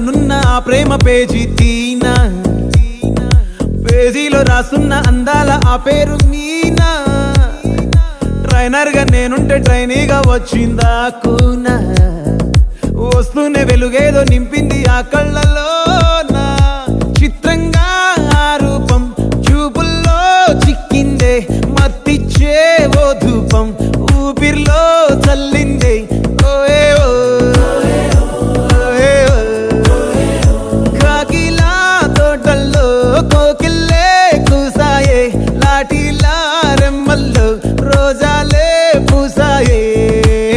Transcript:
నున్న ఆ ప్రేమ పేజీ తీనా, పేజీలో రాసున్న అందాల ఆ పేరు మీనా. ట్రైనర్ గా నేనుంటే ట్రైనీగా వచ్చిందా కూనా, వస్తూనే వెలుగేదో నింపింది ఆ కళ్ళలో.